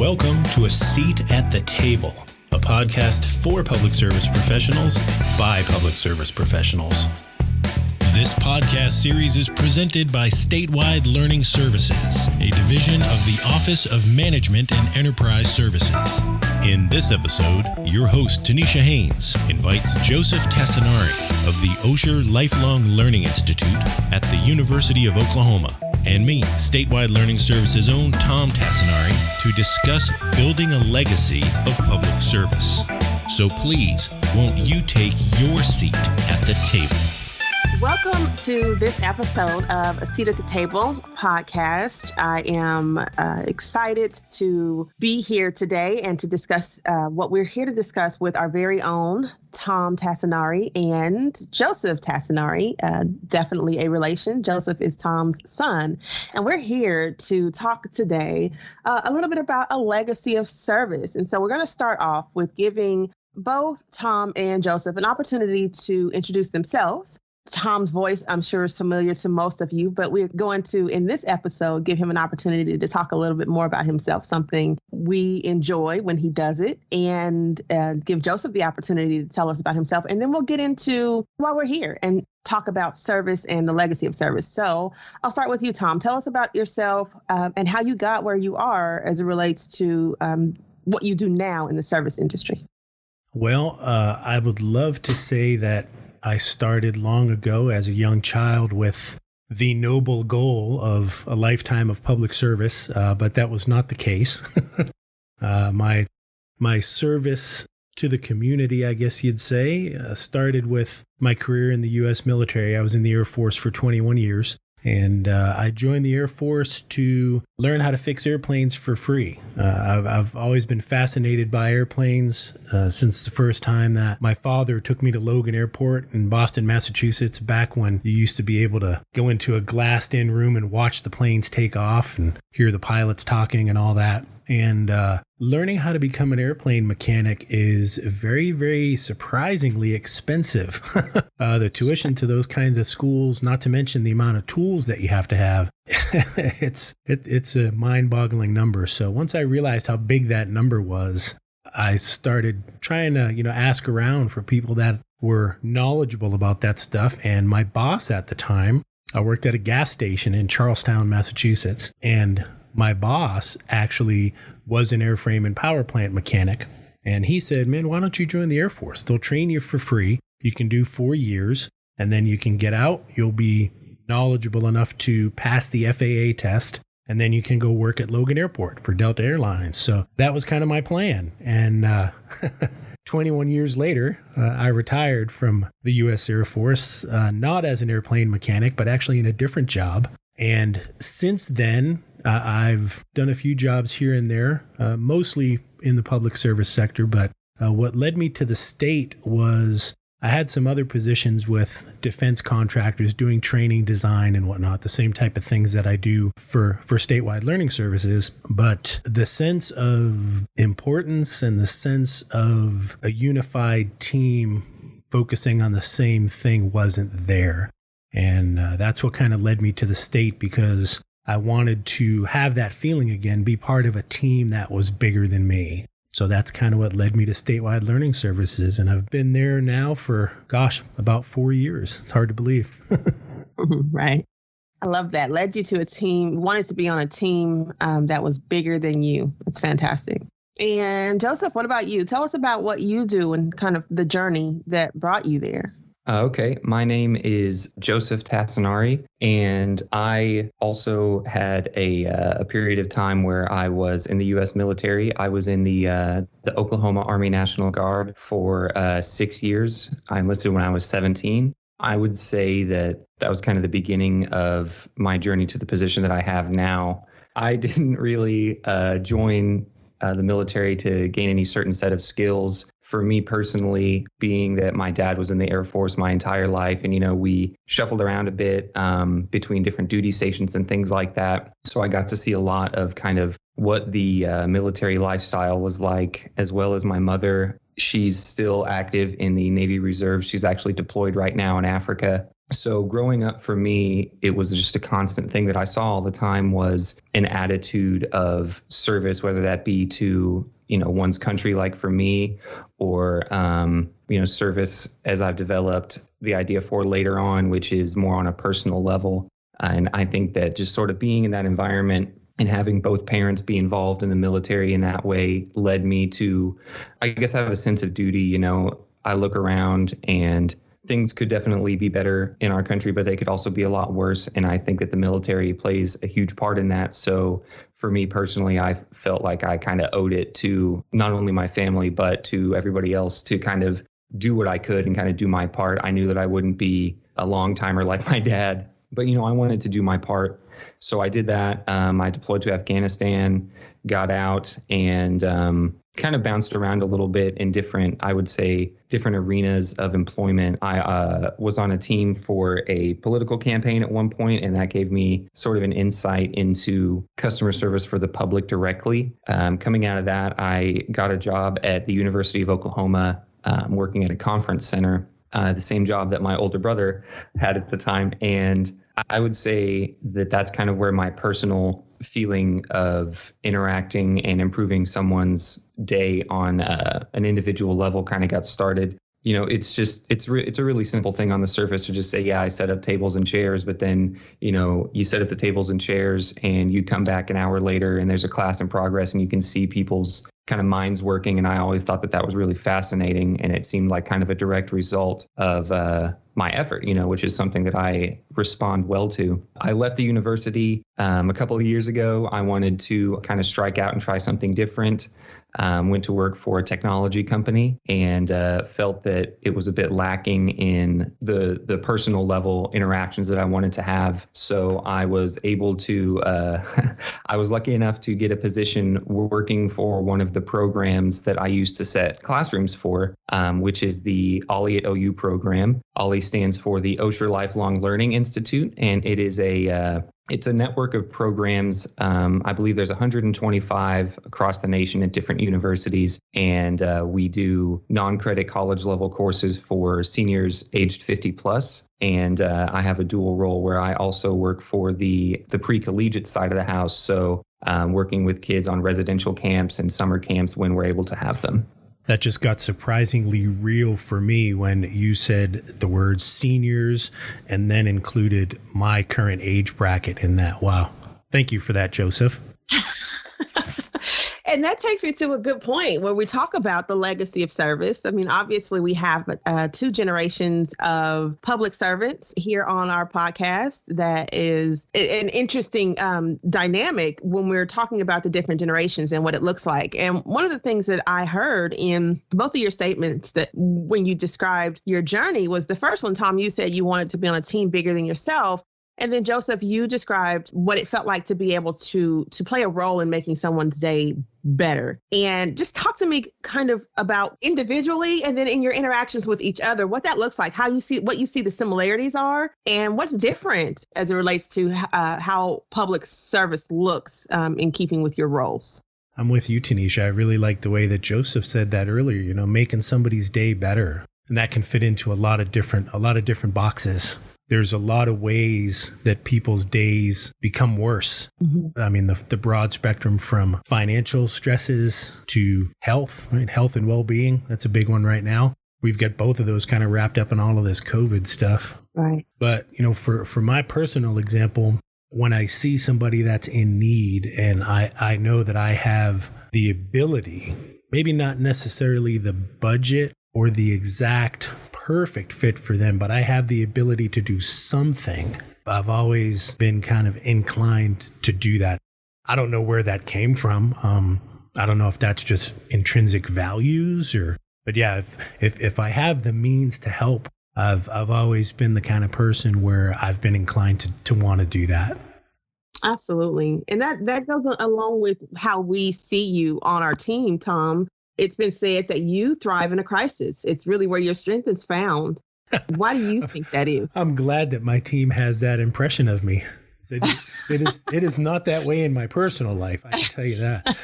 Welcome to A Seat at the Table, a podcast for public service professionals by public service professionals. This podcast series is presented by Statewide Learning Services, a division of the Office of Management and Enterprise Services. In this episode, your host, Tanisha Haynes, invites Joseph Tassinari of the Osher Lifelong Learning Institute at the University of Oklahoma, and me, Statewide Learning Services' own Tom Tassinari, to discuss building a legacy of public service. So please, won't you take your seat at the table? Welcome to this episode of A Seat at the Table podcast. I am excited to be here today and to discuss what we're here to discuss with our very own Tom Tassinari and Joseph Tassinari, definitely a relation. Joseph is Tom's son. And we're here to talk today a little bit about a legacy of service. And so we're going to start off with giving both Tom and Joseph an opportunity to introduce themselves. Tom's voice, I'm sure, is familiar to most of you, but we're going to, in this episode, give him an opportunity to talk a little bit more about himself, something we enjoy when he does it, and give Joseph the opportunity to tell us about himself. And then we'll get into why we're here and talk about service and the legacy of service. So I'll start with you, Tom. Tell us about yourself and how you got where you are as it relates to what you do now in the service industry. Well, I would love to say that I started long ago as a young child with the noble goal of a lifetime of public service, but that was not the case. My service to the community, I guess you'd say, started with my career in the U.S. military. I was in the Air Force for 21 years. And I joined the Air Force to learn how to fix airplanes for free. I've always been fascinated by airplanes since the first time that my father took me to Logan Airport in Boston, Massachusetts, back when you used to be able to go into a glassed-in room and watch the planes take off and hear the pilots talking and all that. And learning how to become an airplane mechanic is very, very surprisingly expensive. The tuition to those kinds of schools, not to mention the amount of tools that you have to have, it's a mind-boggling number. So once I realized how big that number was, I started trying to, ask around for people that were knowledgeable about that stuff. And my boss at the time, I worked at a gas station in Charlestown, Massachusetts, and my boss actually was an airframe and power plant mechanic. And he said, man, why don't you join the Air Force? They'll train you for free. You can do 4 years and then you can get out. You'll be knowledgeable enough to pass the FAA test. And then you can go work at Logan Airport for Delta Airlines. So that was kind of my plan. And 21 years later, I retired from the U.S. Air Force, not as an airplane mechanic, but actually in a different job. And since then, I've done a few jobs here and there, mostly in the public service sector. But what led me to the state was I had some other positions with defense contractors doing training, design, and whatnot, the same type of things that I do for Statewide Learning Services. But the sense of importance and the sense of a unified team focusing on the same thing wasn't there. And that's what kind of led me to the state, because I wanted to have that feeling again, be part of a team that was bigger than me. So that's kind of what led me to Statewide Learning Services. And I've been there now for, about 4 years. It's hard to believe. Right. I love that. Led you to a team, wanted to be on a team that was bigger than you. It's fantastic. And Joseph, what about you? Tell us about what you do and kind of the journey that brought you there. Okay, my name is Joseph Tassinari, and I also had a period of time where I was in the U.S. military. I was in the Oklahoma Army National Guard for 6 years. I enlisted when I was 17. I would say that was kind of the beginning of my journey to the position that I have now. I didn't really join the military to gain any certain set of skills. For me personally, being that my dad was in the Air Force my entire life, and, we shuffled around a bit between different duty stations and things like that. So I got to see a lot of kind of what the military lifestyle was like, as well as my mother. She's still active in the Navy Reserve. She's actually deployed right now in Africa. So growing up for me, it was just a constant thing that I saw all the time was an attitude of service, whether that be to, one's country, like for me, or, service as I've developed the idea for later on, which is more on a personal level. And I think that just sort of being in that environment and having both parents be involved in the military in that way led me to, I guess, have a sense of duty. I look around and things could definitely be better in our country, but they could also be a lot worse. And I think that the military plays a huge part in that. So for me personally, I felt like I kind of owed it to not only my family, but to everybody else to kind of do what I could and kind of do my part. I knew that I wouldn't be a long timer like my dad, but, I wanted to do my part. So I did that. I deployed to Afghanistan, got out, and kind of bounced around a little bit in different arenas of employment. I was on a team for a political campaign at one point, and that gave me sort of an insight into customer service for the public directly. Coming out of that, I got a job at the University of Oklahoma, working at a conference center, the same job that my older brother had at the time. And I would say that that's kind of where my personal feeling of interacting and improving someone's day on an individual level kind of got started. It's a really simple thing on the surface to just say, yeah, I set up tables and chairs, but then, you set up the tables and chairs and you come back an hour later and there's a class in progress and you can see people's kind of minds working. And I always thought that was really fascinating. And it seemed like kind of a direct result of my effort, which is something that I respond well to. I left the university a couple of years ago. I wanted to kind of strike out and try something different. Went to work for a technology company and felt that it was a bit lacking in the personal level interactions that I wanted to have. So I was able to, I was lucky enough to get a position working for one of the programs that I used to set classrooms for, which is the OLLI at OU program. OLLI stands for the Osher Lifelong Learning Institute, and it is it's a network of programs. I believe there's 125 across the nation at different universities, and we do non-credit college level courses for seniors aged 50 plus. And I have a dual role where I also work for the pre-collegiate side of the house. So working with kids on residential camps and summer camps when we're able to have them. That just got surprisingly real for me when you said the word seniors and then included my current age bracket in that. Wow. Thank you for that, Joseph. And that takes me to a good point where we talk about the legacy of service. I mean, obviously, we have 2 generations of public servants here on our podcast. That is an interesting dynamic when we're talking about the different generations and what it looks like. And one of the things that I heard in both of your statements that when you described your journey was the first one, Tom, you said you wanted to be on a team bigger than yourself. And then, Joseph, you described what it felt like to be able to play a role in making someone's day better. And just talk to me kind of about individually and then in your interactions with each other, what that looks like, how you see what you see the similarities are and what's different as it relates to how public service looks in keeping with your roles. I'm with you, Tanisha. I really like the way that Joseph said that earlier, making somebody's day better. And that can fit into a lot of different boxes. There's a lot of ways that people's days become worse. Mm-hmm. I mean, the broad spectrum from financial stresses to health, right? Health and well-being. That's a big one right now. We've got both of those kind of wrapped up in all of this COVID stuff. Right. But, for my personal example, when I see somebody that's in need and I know that I have the ability, maybe not necessarily the budget or the exact perfect fit for them, but I have the ability to do something. I've always been kind of inclined to do that. I don't know where that came from. I don't know if that's just intrinsic values but yeah, if I have the means to help, I've always been the kind of person where I've been inclined to want to do that. Absolutely. And that goes along with how we see you on our team, Tom. It's been said that you thrive in a crisis. It's really where your strength is found. Why do you think that is? I'm glad that my team has that impression of me. It is not that way in my personal life. I can tell you that.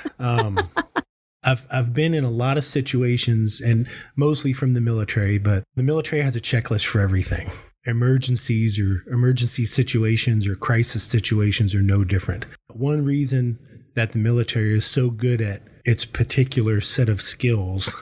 I've been in a lot of situations, and mostly from the military, but the military has a checklist for everything. emergencies or emergency situations or crisis situations are no different. One reason that the military is so good at its particular set of skills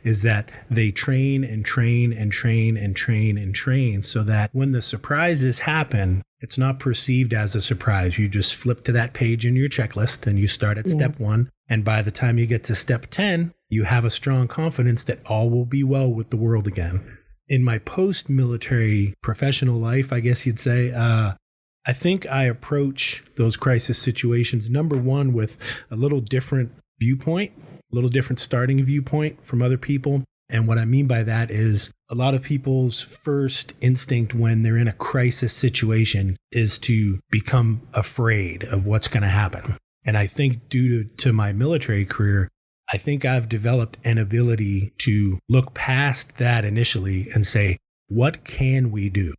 is that they train and train and train and train and train so that when the surprises happen, it's not perceived as a surprise. You just flip to that page in your checklist and you start at step 1. And by the time you get to step 10, you have a strong confidence that all will be well with the world again. In my post-military professional life, I guess you'd say, I think I approach those crisis situations, number one, with a little different viewpoint, a little different starting viewpoint from other people. And what I mean by that is a lot of people's first instinct when they're in a crisis situation is to become afraid of what's going to happen. And I think due to my military career, I think I've developed an ability to look past that initially and say, what can we do?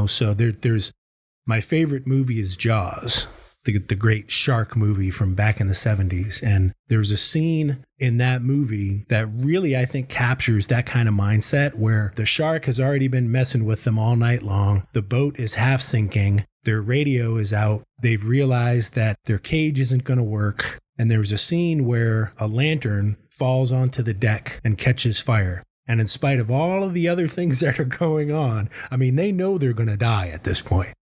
So there's my favorite movie is Jaws, the great shark movie from back in the 70s. And there's a scene in that movie that really, I think, captures that kind of mindset where the shark has already been messing with them all night long. The boat is half sinking. Their radio is out. They've realized that their cage isn't going to work. And there's a scene where a lantern falls onto the deck and catches fire. And in spite of all of the other things that are going on, they know they're going to die at this point.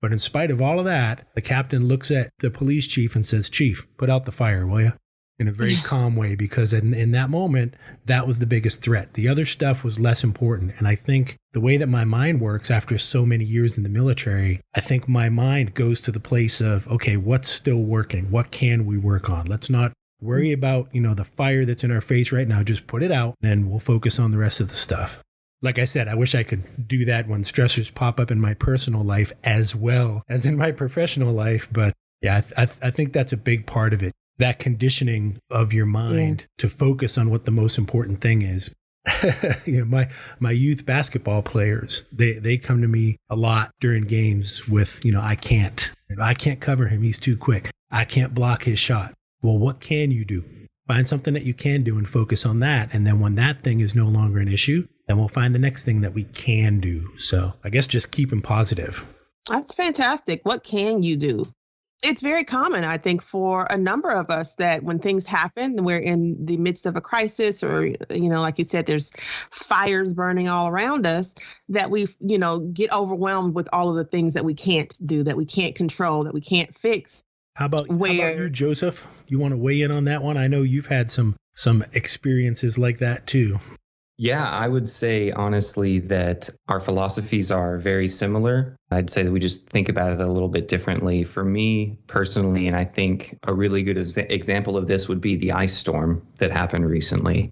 But in spite of all of that, the captain looks at the police chief and says, "Chief, put out the fire, will you?" In a very calm way, because in that moment, that was the biggest threat. The other stuff was less important. And I think the way that my mind works after so many years in the military, I think my mind goes to the place of, okay, what's still working? What can we work on? Let's not worry about, the fire that's in our face right now. Just put it out and we'll focus on the rest of the stuff. Like I said, I wish I could do that when stressors pop up in my personal life as well as in my professional life. But yeah, I think that's a big part of it. That conditioning of your mind to focus on what the most important thing is. My youth basketball players, they come to me a lot during games with, I can't cover him. He's too quick. I can't block his shot. Well, what can you do? Find something that you can do and focus on that. And then when that thing is no longer an issue, then we'll find the next thing that we can do. So I guess just keeping positive. That's fantastic. What can you do? It's very common, I think, for a number of us that when things happen, we're in the midst of a crisis or, like you said, there's fires burning all around us, that we, get overwhelmed with all of the things that we can't do, that we can't control, that we can't fix. How about you, Joseph? You want to weigh in on that one? I know you've had some experiences like that too. Yeah, I would say honestly that our philosophies are very similar. I'd say that we just think about it a little bit differently. For me personally, and I think a really good example of this would be the ice storm that happened recently.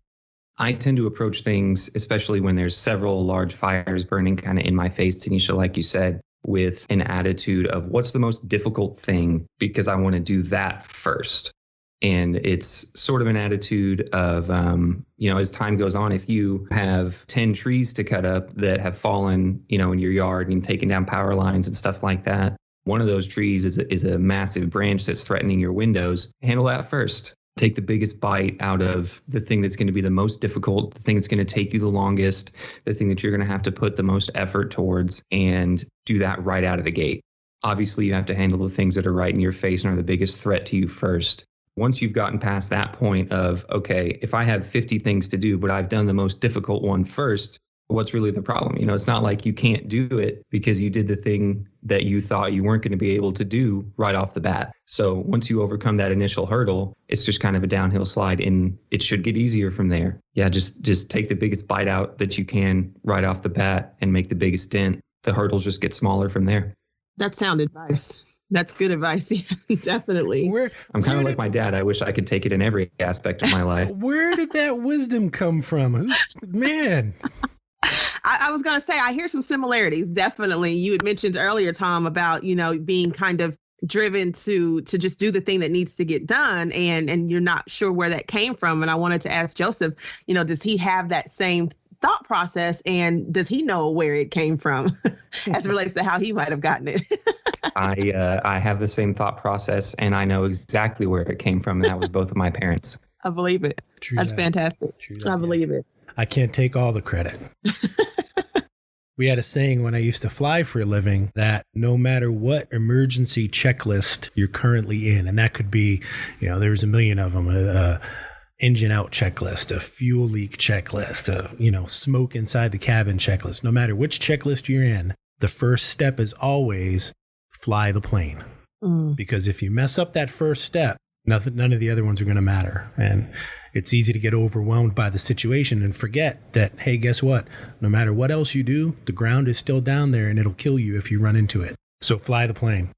I tend to approach things, especially when there's several large fires burning kind of in my face, Tanisha, like you said, with an attitude of what's the most difficult thing, because I want to do that first. And it's sort of an attitude of, as time goes on, if you have 10 trees to cut up that have fallen, in your yard and taken down power lines and stuff like that, one of those trees is a massive branch that's threatening your windows. Handle that first. Take the biggest bite out of the thing that's going to be the most difficult, the thing that's going to take you the longest, the thing that you're going to have to put the most effort towards, and do that right out of the gate. Obviously, you have to handle the things that are right in your face and are the biggest threat to you first. Once you've gotten past that point of, okay, if I have 50 things to do, but I've done the most difficult one first, what's really the problem? It's not like you can't do it because you did the thing that you thought you weren't going to be able to do right off the bat. So once you overcome that initial hurdle, it's just kind of a downhill slide, and it should get easier from there. Yeah, just take the biggest bite out that you can right off the bat and make the biggest dent. The hurdles just get smaller from there. That's sound advice. That's good advice. Yeah, definitely. I'm kind of like my dad. I wish I could take it in every aspect of my life. Where did that wisdom come from? Man. I was going to say, I hear some similarities. Definitely. You had mentioned earlier, Tom, about, being kind of driven to just do the thing that needs to get done. And you're not sure where that came from. And I wanted to ask Joseph, does he have that same thought process, and does he know where it came from as it relates to how he might have gotten it? I have the same thought process, and I know exactly where it came from. And that was both of my parents. I believe it. That's fantastic. I believe it. I can't take all the credit. We had a saying when I used to fly for a living that no matter what emergency checklist you're currently in, and that could be, there's a million of them, engine out checklist, a fuel leak checklist, a, smoke inside the cabin checklist. No matter which checklist you're in, the first step is always fly the plane. Because if you mess up that first step, none of the other ones are going to matter. And it's easy to get overwhelmed by the situation and forget that, hey, guess what? No matter what else you do, the ground is still down there and it'll kill you if you run into it. So fly the plane.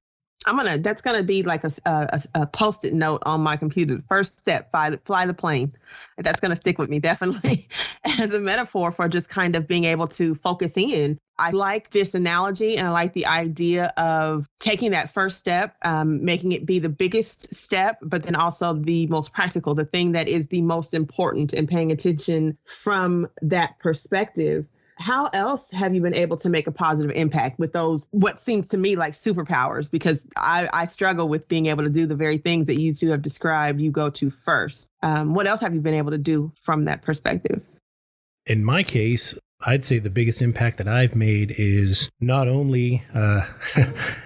That's going to be like a Post-it note on my computer. The first step, fly the plane. That's going to stick with me, definitely, as a metaphor for just kind of being able to focus in. I like this analogy, and I like the idea of taking that first step, making it be the biggest step, but then also the most practical, the thing that is the most important, and paying attention from that perspective. How else have you been able to make a positive impact with those, what seems to me like superpowers? Because I struggle with being able to do the very things that you two have described you go to first. What else have you been able to do from that perspective? In my case, I'd say the biggest impact that I've made is not only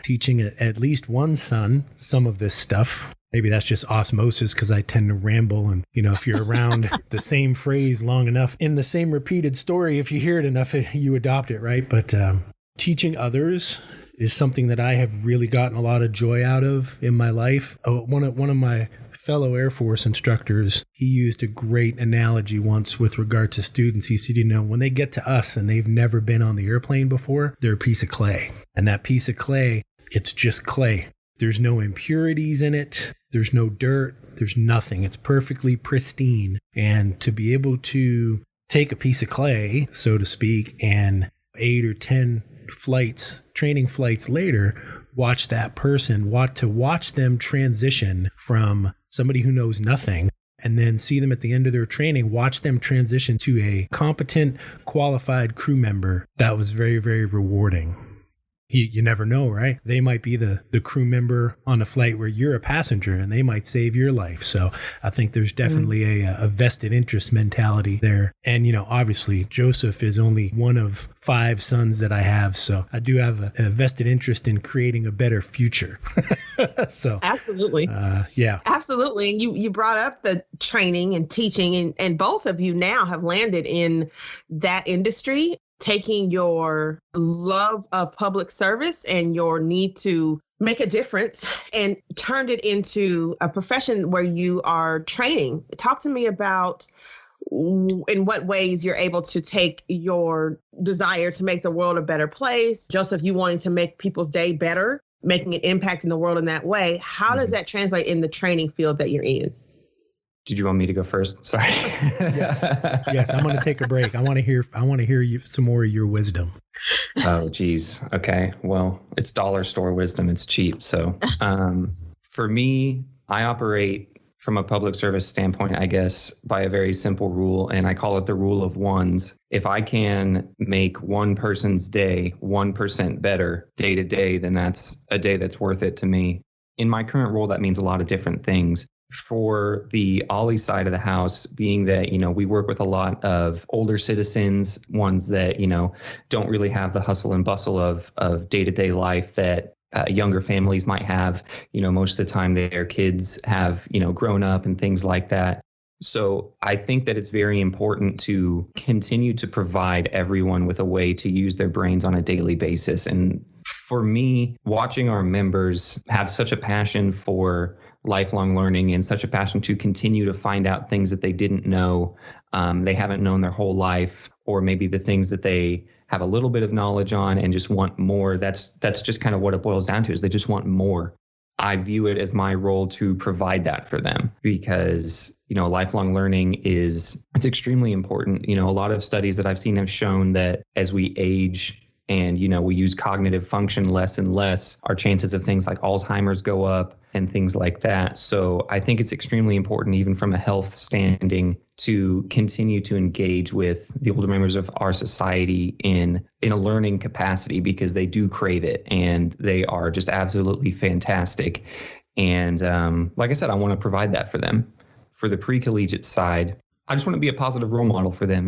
teaching at least one son some of this stuff. Maybe that's just osmosis because I tend to ramble. And, if you're around the same phrase long enough in the same repeated story, if you hear it enough, you adopt it, right? But teaching others is something that I have really gotten a lot of joy out of in my life. One of my fellow Air Force instructors, he used a great analogy once with regard to students. He said, when they get to us and they've never been on the airplane before, they're a piece of clay. And that piece of clay, it's just clay. There's no impurities in it. There's no dirt. There's nothing. It's perfectly pristine. And to be able to take a piece of clay, so to speak, and 8 or 10 training flights later, watch that person, watch them transition from somebody who knows nothing, and then see them at the end of their training, watch them transition to a competent, qualified crew member. That was very, very rewarding. You never know, right? They might be the crew member on a flight where you're a passenger and they might save your life. So I think there's definitely a vested interest mentality there. And, obviously Joseph is only one of 5 sons that I have. So I do have a vested interest in creating a better future. So absolutely. Yeah, absolutely. And you brought up the training and teaching, and both of you now have landed in that industry, taking your love of public service and your need to make a difference and turned it into a profession where you are training. Talk to me about in what ways you're able to take your desire to make the world a better place. Joseph, you wanting to make people's day better, making an impact in the world in that way. How does that translate in the training field that you're in? Did you want me to go first? Sorry. Yes. I'm going to take a break. I want to hear some more of your wisdom. Oh, geez. Okay. Well, it's dollar store wisdom. It's cheap. So, for me, I operate from a public service standpoint, I guess, by a very simple rule, and I call it the rule of ones. If I can make one person's day 1% better day to day, then that's a day that's worth it to me. In my current role, that means a lot of different things. For the Ollie side of the house, being that, we work with a lot of older citizens, ones that, don't really have the hustle and bustle of day-to-day life that younger families might have. Most of the time their kids have, grown up and things like that. So I think that it's very important to continue to provide everyone with a way to use their brains on a daily basis. And for me, watching our members have such a passion for lifelong learning and such a passion to continue to find out things that they didn't know, they haven't known their whole life, or maybe the things that they have a little bit of knowledge on and just want more. That's just kind of what it boils down to, is they just want more. I view it as my role to provide that for them because, lifelong learning it's extremely important. A lot of studies that I've seen have shown that as we age and, we use cognitive function less and less, our chances of things like Alzheimer's go up and things like that. So I think it's extremely important, even from a health standing, to continue to engage with the older members of our society in a learning capacity, because they do crave it and they are just absolutely fantastic. And like I said, I want to provide that for them. For the pre-collegiate side, I just want to be a positive role model for them.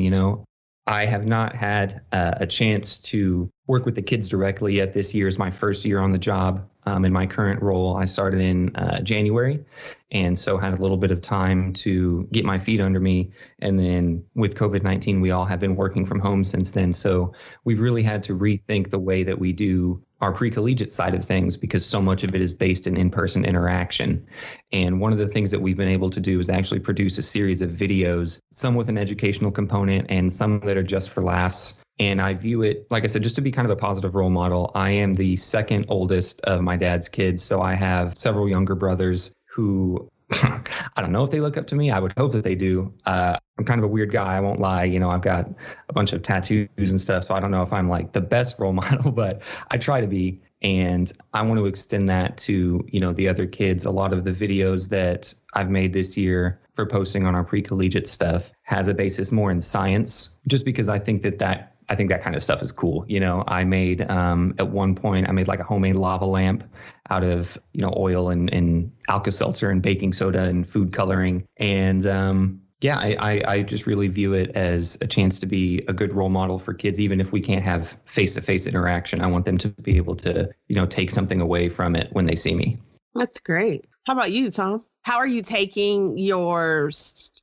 I have not had a chance to work with the kids directly yet. This year is my first year on the job. In my current role, I started in January, and so had a little bit of time to get my feet under me. And then with COVID-19, we all have been working from home since then. So we've really had to rethink the way that we do our pre-collegiate side of things, because so much of it is based in-person interaction. And one of the things that we've been able to do is actually produce a series of videos, some with an educational component and some that are just for laughs. And I view it, like I said, just to be kind of a positive role model. I am the second oldest of my dad's kids, so I have several younger brothers who I don't know if they look up to me. I would hope that they do. I'm kind of a weird guy. I won't lie. I've got a bunch of tattoos and stuff, so I don't know if I'm like the best role model, but I try to be. And I want to extend that to, the other kids. A lot of the videos that I've made this year for posting on our pre-collegiate stuff has a basis more in science, just because I think that kind of stuff is cool. I made, at one point, I made like a homemade lava lamp out of, oil and Alka-Seltzer and baking soda and food coloring. And I just really view it as a chance to be a good role model for kids, even if we can't have face-to-face interaction. I want them to be able to, take something away from it when they see me. That's great. How about you, Tom? How are you taking your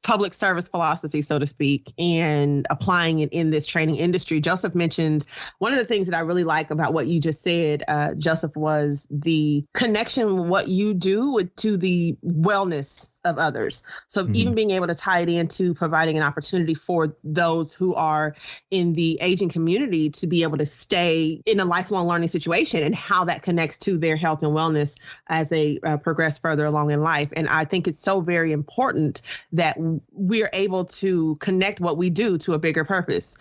public service philosophy, so to speak, and applying it in this training industry? Joseph mentioned one of the things that I really like about what you just said, Joseph, was the connection, what you do to the wellness of others. So even being able to tie it into providing an opportunity for those who are in the aging community to be able to stay in a lifelong learning situation, and how that connects to their health and wellness as they progress further along in life. And I think it's so very important that we're able to connect what we do to a bigger purpose.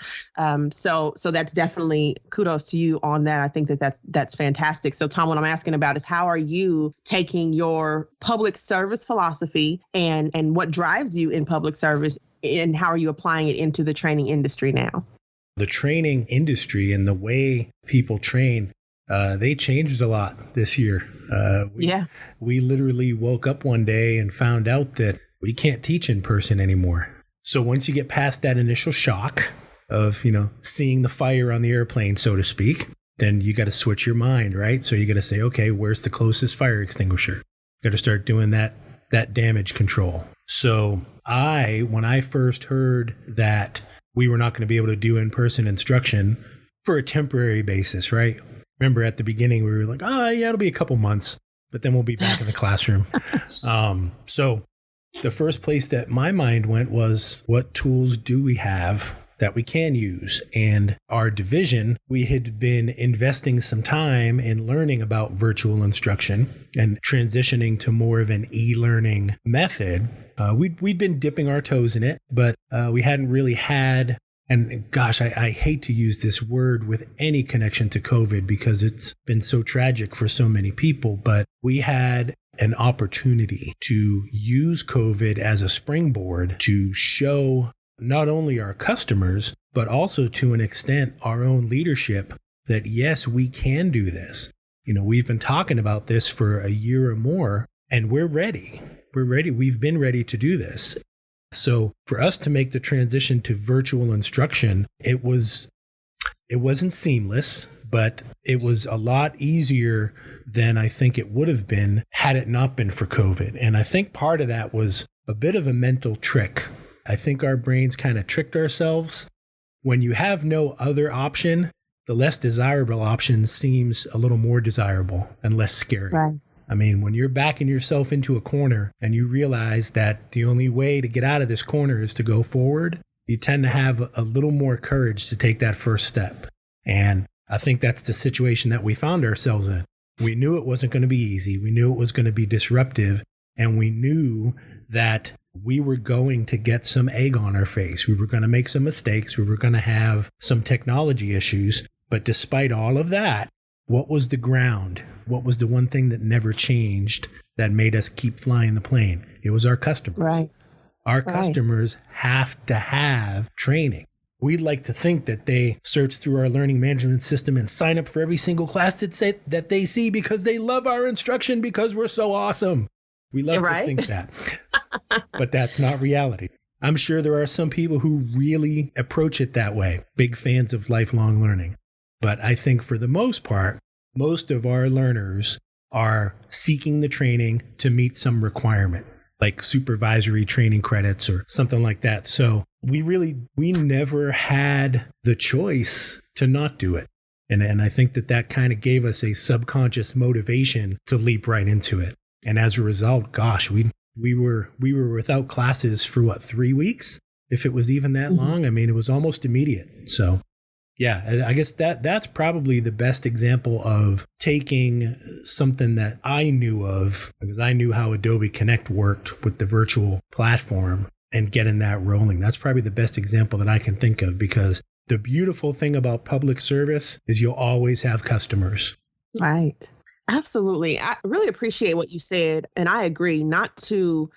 So that's definitely kudos to you on that. I think that's fantastic. So Tom, what I'm asking about is, how are you taking your public service philosophy and what drives you in public service, and how are you applying it into the training industry now? The training industry and the way people train, they changed a lot this year. We literally woke up one day and found out that we can't teach in person anymore. So once you get past that initial shock of, seeing the fire on the airplane, so to speak, then you got to switch your mind, right? So you got to say, okay, where's the closest fire extinguisher? Got to start doing that damage control. So when I first heard that we were not going to be able to do in-person instruction for a temporary basis, right? Remember at the beginning, we were like, it'll be a couple months, but then we'll be back in the classroom. So the first place that my mind went was, what tools do we have that we can use? And our division, we had been investing some time in learning about virtual instruction and transitioning to more of an e-learning method. We'd been dipping our toes in it, but we hadn't really had, and gosh, I hate to use this word with any connection to COVID because it's been so tragic for so many people, but we had an opportunity to use COVID as a springboard to show not only our customers, but also to an extent our own leadership that yes, we can do this. We've been talking about this for a year or more, and we're ready. We've been ready to do this. So for us to make the transition to virtual instruction, it wasn't seamless, but it was a lot easier than I think it would have been had it not been for COVID. And I think part of that was a bit of a mental trick. I think our brains kind of tricked ourselves. When you have no other option, the less desirable option seems a little more desirable and less scary. Right. I mean, when you're backing yourself into a corner and you realize that the only way to get out of this corner is to go forward, you tend to have a little more courage to take that first step. And I think that's the situation that we found ourselves in. We knew it wasn't going to be easy. We knew it was going to be disruptive. And we knew that we were going to get some egg on our face. We were going to make some mistakes. We were going to have some technology issues. But despite all of that, what was the ground? What was the one thing that never changed that made us keep flying the plane? It was our customers. Right. Our customers have to have training. We'd like to think that they search through our learning management system and sign up for every single class that they see because they love our instruction because we're so awesome. We love to think that. But that's not reality. I'm sure there are some people who really approach it that way, big fans of lifelong learning. But I think for the most part, most of our learners are seeking the training to meet some requirement, like supervisory training credits or something like that. So we never had the choice to not do it. And I think that kind of gave us a subconscious motivation to leap right into it. And as a result, gosh, we were without classes for 3 weeks? If it was even that long, I mean, it was almost immediate. So yeah, I guess that's probably the best example of taking something that I knew of, because I knew how Adobe Connect worked with the virtual platform, and getting that rolling. That's probably the best example that I can think of, because the beautiful thing about public service is you'll always have customers. Right. Absolutely. I really appreciate what you said. And I agree, not to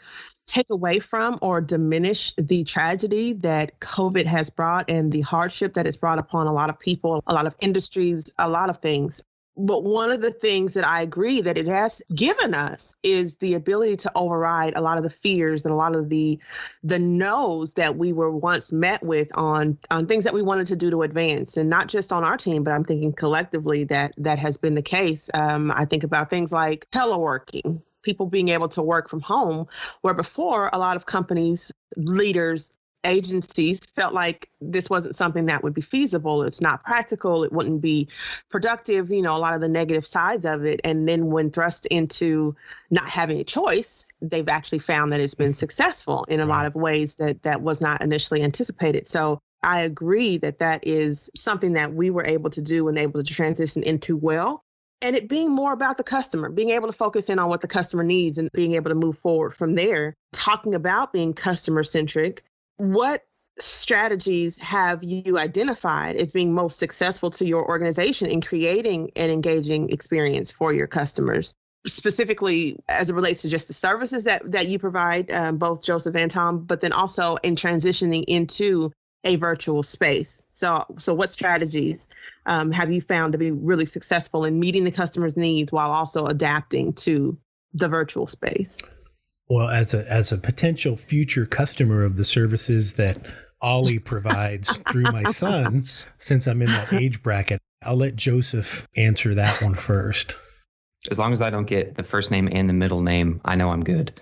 take away from or diminish the tragedy that COVID has brought and the hardship that it's brought upon a lot of people, a lot of industries, a lot of things. But one of the things that I agree that it has given us is the ability to override a lot of the fears and a lot of the no's that we were once met with on things that we wanted to do to advance, and not just on our team, but I'm thinking collectively that has been the case. I think about things like teleworking, people being able to work from home, where before a lot of companies, leaders, agencies felt like this wasn't something that would be feasible. It's not practical. It wouldn't be productive, a lot of the negative sides of it. And then when thrust into not having a choice, they've actually found that it's been successful in a lot of ways that was not initially anticipated. So I agree that is something that we were able to do and able to transition into well. And it being more about the customer, being able to focus in on what the customer needs and being able to move forward from there. Talking about being customer centric, what strategies have you identified as being most successful to your organization in creating an engaging experience for your customers, specifically as it relates to just the services that you provide, both Joseph and Tom, but then also in transitioning into a virtual space? So what strategies have you found to be really successful in meeting the customer's needs while also adapting to the virtual space? Well, as a potential future customer of the services that Ollie provides through my son, since I'm in that age bracket, I'll let Joseph answer that one first. As long as I don't get the first name and the middle name, I know I'm good.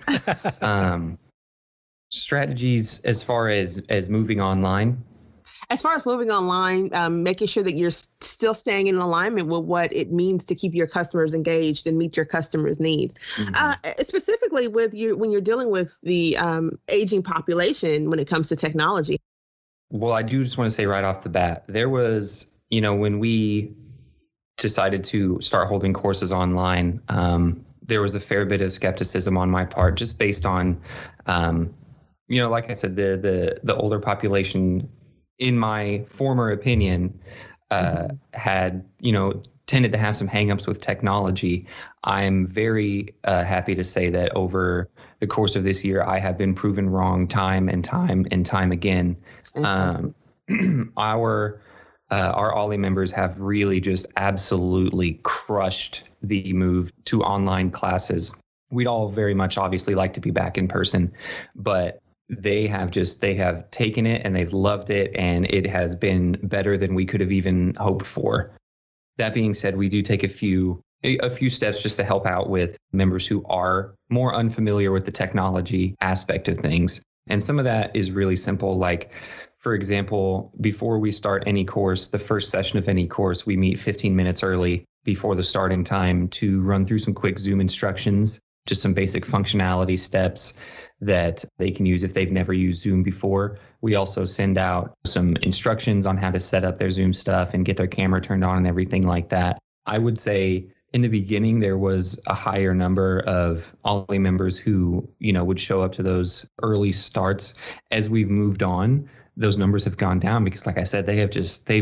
Strategies as far as moving online. As far as moving online, making sure that you're still staying in alignment with what it means to keep your customers engaged and meet your customers' needs. Specifically when you're dealing with the aging population when it comes to technology. Well, I do just want to say right off the bat, there was, when we decided to start holding courses online, there was a fair bit of skepticism on my part, just based on, like I said, the older population, in my former opinion, had, tended to have some hangups with technology. I'm very happy to say that over the course of this year, I have been proven wrong time and time again. Our Ollie members have really just absolutely crushed the move to online classes. We'd all very much obviously like to be back in person, but they have taken it and they've loved it, and it has been better than we could have even hoped for. That being said, we do take a few steps just to help out with members who are more unfamiliar with the technology aspect of things. And some of that is really simple. Like, for example, before we start any course, the first session of any course, we meet 15 minutes early before the starting time to run through some quick Zoom instructions, just some basic functionality steps that they can use if they've never used Zoom before. We also send out some instructions on how to set up their Zoom stuff and get their camera turned on and everything like that. I would say in the beginning, there was a higher number of Ollie members who, would show up to those early starts. As we've moved on, those numbers have gone down because, like I said, they've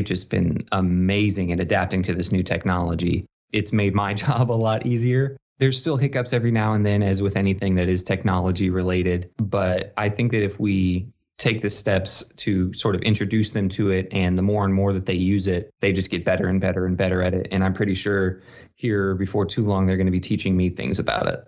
just been amazing at adapting to this new technology. It's made my job a lot easier. There's still hiccups every now and then, as with anything that is technology related. But I think that if we take the steps to sort of introduce them to it, and the more and more that they use it, they just get better and better and better at it. And I'm pretty sure here before too long, they're going to be teaching me things about it.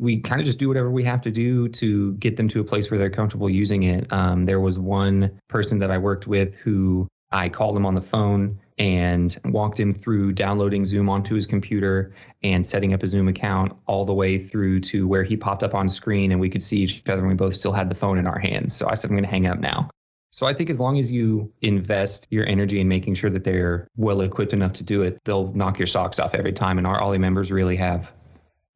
we kind of just do whatever we have to do to get them to a place where they're comfortable using it. There was one person that I worked with who I called him on the phone and walked him through downloading Zoom onto his computer and setting up a Zoom account all the way through to where he popped up on screen and we could see each other and we both still had the phone in our hands. So I said, I'm going to hang up now. So I think as long as you invest your energy in making sure that they're well equipped enough to do it, they'll knock your socks off every time. And our Ollie members really have.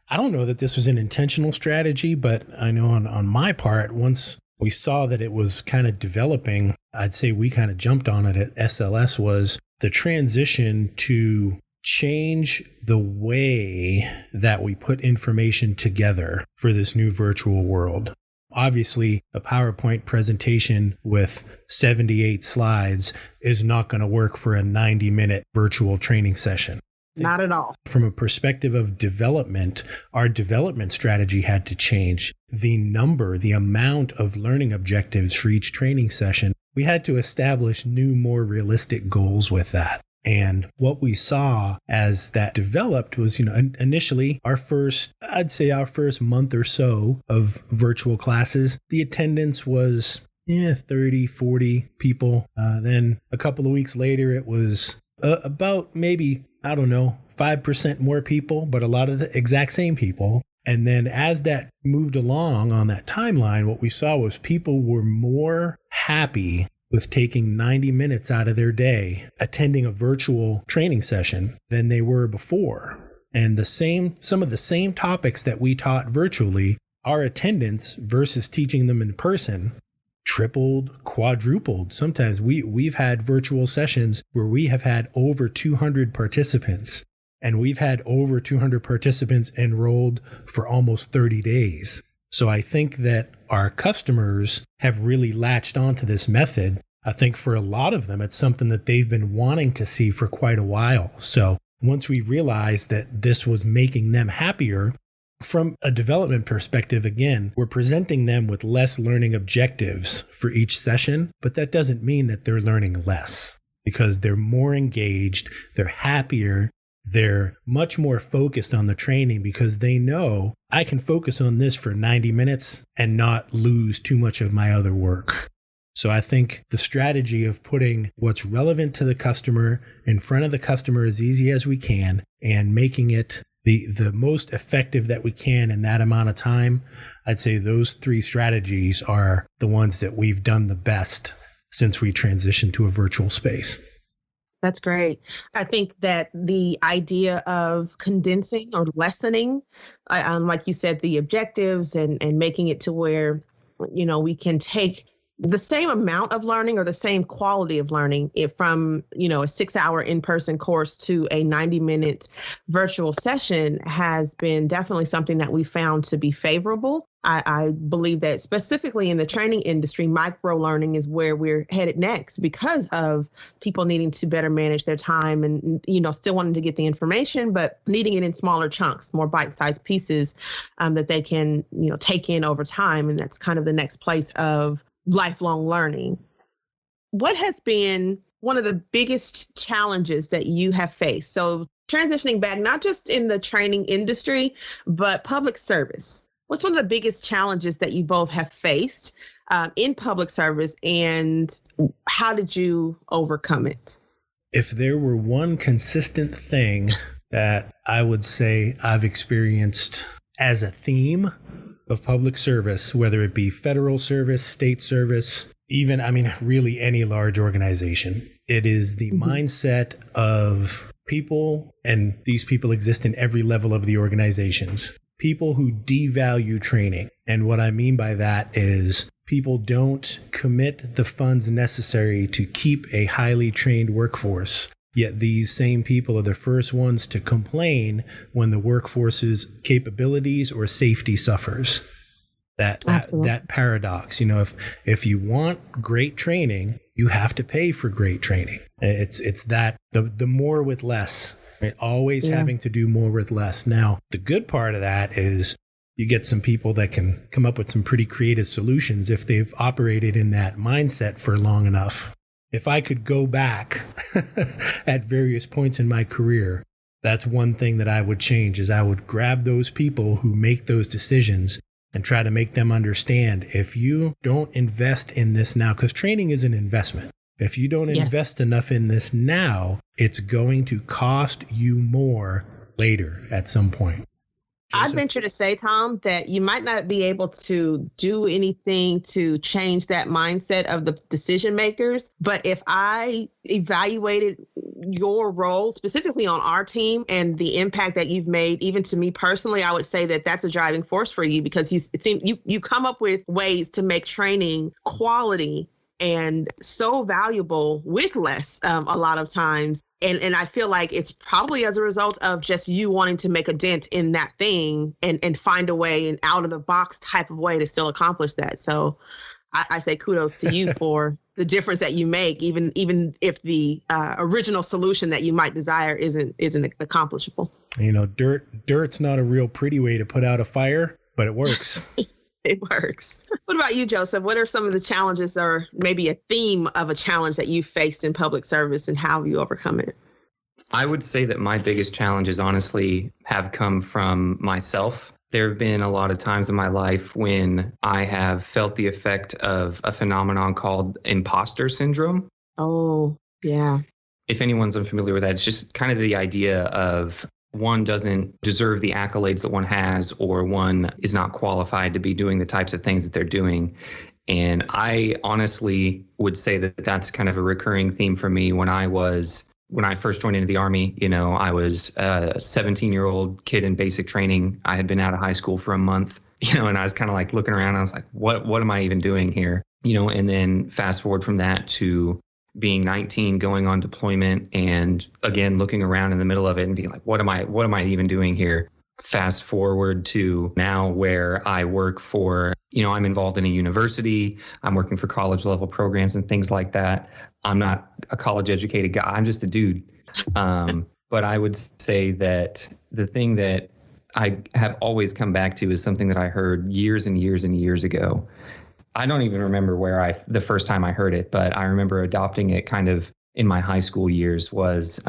I don't know that this was an intentional strategy, but I know on my part, once we saw that it was kind of developing, I'd say we kind of jumped on it at SLS, was the transition to change the way that we put information together for this new virtual world. Obviously, a PowerPoint presentation with 78 slides is not going to work for a 90-minute virtual training session. Not at all. From a perspective of development, our development strategy had to change. The amount of learning objectives for each training session, we had to establish new, more realistic goals with that. And what we saw as that developed was, initially our first month or so of virtual classes, the attendance was 30, 40 people. Then a couple of weeks later, it was about maybe, 5% more people, but a lot of the exact same people. And then as that moved along on that timeline, what we saw was people were more happy with taking 90 minutes out of their day attending a virtual training session than they were before. And some of the same topics that we taught virtually, our attendance versus teaching them in person tripled, quadrupled. Sometimes we've had virtual sessions where we have had over 200 participants, and we've had over 200 participants enrolled for almost 30 days. So I think that our customers have really latched onto this method. I think for a lot of them, it's something that they've been wanting to see for quite a while. So once we realized that this was making them happier, from a development perspective, again, we're presenting them with less learning objectives for each session, but that doesn't mean that they're learning less, because they're more engaged, they're happier, they're much more focused on the training because they know I can focus on this for 90 minutes and not lose too much of my other work. So I think the strategy of putting what's relevant to the customer in front of the customer as easy as we can and making it the most effective that we can in that amount of time, I'd say those three strategies are the ones that we've done the best since we transitioned to a virtual space. That's great. I think that the idea of condensing or lessening, like you said, the objectives and making it to where, we can take the same amount of learning or the same quality of learning from, a 6-hour in-person course to a 90-minute virtual session has been definitely something that we found to be favorable. I believe that specifically in the training industry, micro learning is where we're headed next because of people needing to better manage their time and, still wanting to get the information, but needing it in smaller chunks, more bite-sized pieces that they can, take in over time. And that's kind of the next place of lifelong learning. What has been one of the biggest challenges that you have faced? So transitioning back, not just in the training industry, but public service. What's one of the biggest challenges that you both have faced in public service, and how did you overcome it? If there were one consistent thing that I would say I've experienced as a theme of public service, whether it be federal service, state service, even, really any large organization, it is the mindset of people, and these people exist in every level of the organizations, people who devalue training. And what I mean by that is people don't commit the funds necessary to keep a highly trained workforce. Yet these same people are the first ones to complain when the workforce's capabilities or safety suffers. That paradox, if you want great training, you have to pay for great training. It's that the more with less, right? Always having to do more with less. Now, the good part of that is you get some people that can come up with some pretty creative solutions if they've operated in that mindset for long enough. If I could go back at various points in my career, That's one thing that I would change is I would grab those people who make those decisions and try to make them understand if you don't invest in this now, because training is an investment. If you don't invest enough in this now, it's going to cost you more later at some point. I'd venture to say, Tom, that you might not be able to do anything to change that mindset of the decision makers. But if I evaluated your role specifically on our team and the impact that you've made, even to me personally, I would say that that's a driving force for you, because you come up with ways to make training quality and so valuable with less a lot of times. And I feel like it's probably as a result of just you wanting to make a dent in that thing and find a way, an out of the box type of way to still accomplish that. So I say kudos to you for the difference that you make, even if the original solution that you might desire isn't accomplishable. You know, dirt's not a real pretty way to put out a fire, but it works. It works. What about you, Joseph? What are some of the challenges, or maybe a theme of a challenge that you faced in public service, and how have you overcome it? I would say that my biggest challenges honestly have come from myself. There have been a lot of times in my life when I have felt the effect of a phenomenon called Imposter Syndrome. Oh, yeah. If anyone's unfamiliar with that, it's just kind of the idea of one doesn't deserve the accolades that one has, or one is not qualified to be doing the types of things that they're doing. And I honestly would say that that's kind of a recurring theme for me. When I first joined into the Army, you know, I was a 17-year-old kid in basic training. I had been out of high school for a month, you know, and I was kind of like looking around. I was like, what am I even doing here? You know, and then fast forward from that to being 19, going on deployment, and again, looking around in the middle of it and being like, what am I even doing here? Fast forward to now where I work for, you know, I'm involved in a university. I'm working for college level programs and things like that. I'm not a college educated guy. I'm just a dude. But I would say that the thing that I have always come back to is something that I heard years and years and years ago. I don't even remember the first time I heard it, but I remember adopting it kind of in my high school years. Was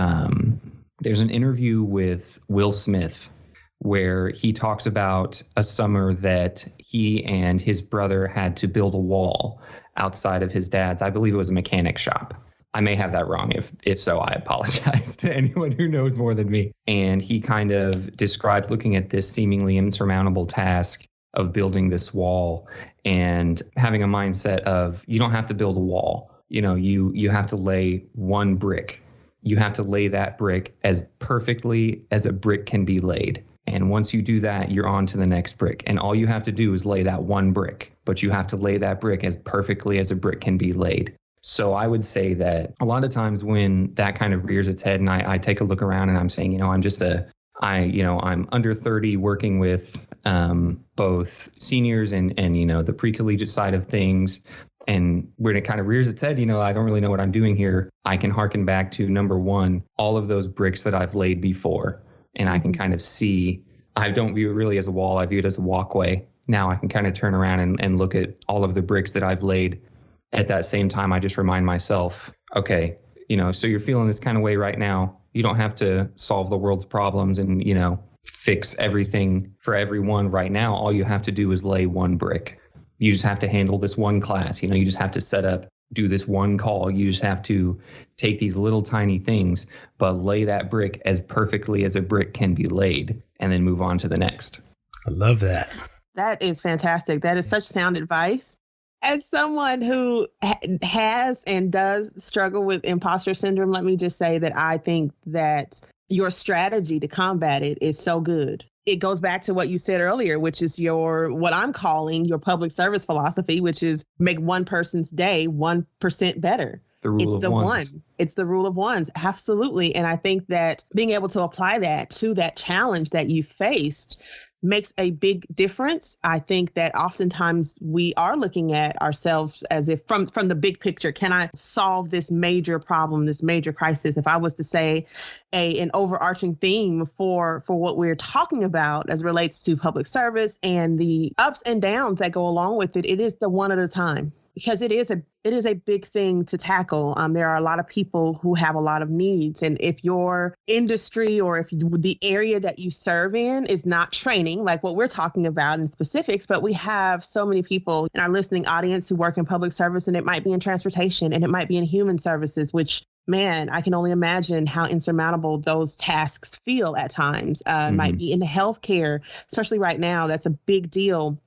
there's an interview with Will Smith where he talks about a summer that he and his brother had to build a wall outside of his dad's, I believe it was a mechanic shop. I may have that wrong. If so, I apologize to anyone who knows more than me. And he kind of described looking at this seemingly insurmountable task of building this wall and having a mindset of, you don't have to build a wall. You know, you have to lay one brick. You have to lay that brick as perfectly as a brick can be laid. And once you do that, you're on to the next brick. And all you have to do is lay that one brick, but you have to lay that brick as perfectly as a brick can be laid. So I would say that a lot of times when that kind of rears its head and I take a look around and I'm saying, you know, I'm under 30 working with both seniors and, you know, the pre-collegiate side of things. And when it kind of rears its head, you know, I don't really know what I'm doing here. I can harken back to, number one, all of those bricks that I've laid before. And I can kind of see, I don't view it really as a wall. I view it as a walkway. Now I can kind of turn around and look at all of the bricks that I've laid. At that same time, I just remind myself, okay, you know, so you're feeling this kind of way right now. You don't have to solve the world's problems and, you know, fix everything for everyone right now. All you have to do is lay one brick. You just have to handle this one class. You know, you just have to set up, do this one call. You just have to take these little tiny things, but lay that brick as perfectly as a brick can be laid and then move on to the next. I love that. That is fantastic. That is such sound advice. As someone who has and does struggle with imposter syndrome, let me just say that I think that your strategy to combat it is so good. It goes back to what you said earlier, which is what I'm calling your public service philosophy, which is make one person's day 1% better. It's the ones. It's the rule of ones. Absolutely. And I think that being able to apply that to that challenge that you faced makes a big difference. I think that oftentimes we are looking at ourselves as if from the big picture, can I solve this major problem, this major crisis? If I was to say an overarching theme for what we're talking about as relates to public service and the ups and downs that go along with it, it is the one at a time. because it is a big thing to tackle. There are a lot of people who have a lot of needs. And if your industry or if the area that you serve in is not training, like what we're talking about in specifics, but we have so many people in our listening audience who work in public service, and it might be in transportation and it might be in human services, which, man, I can only imagine how insurmountable those tasks feel at times. Might be in healthcare, especially right now. That's a big deal.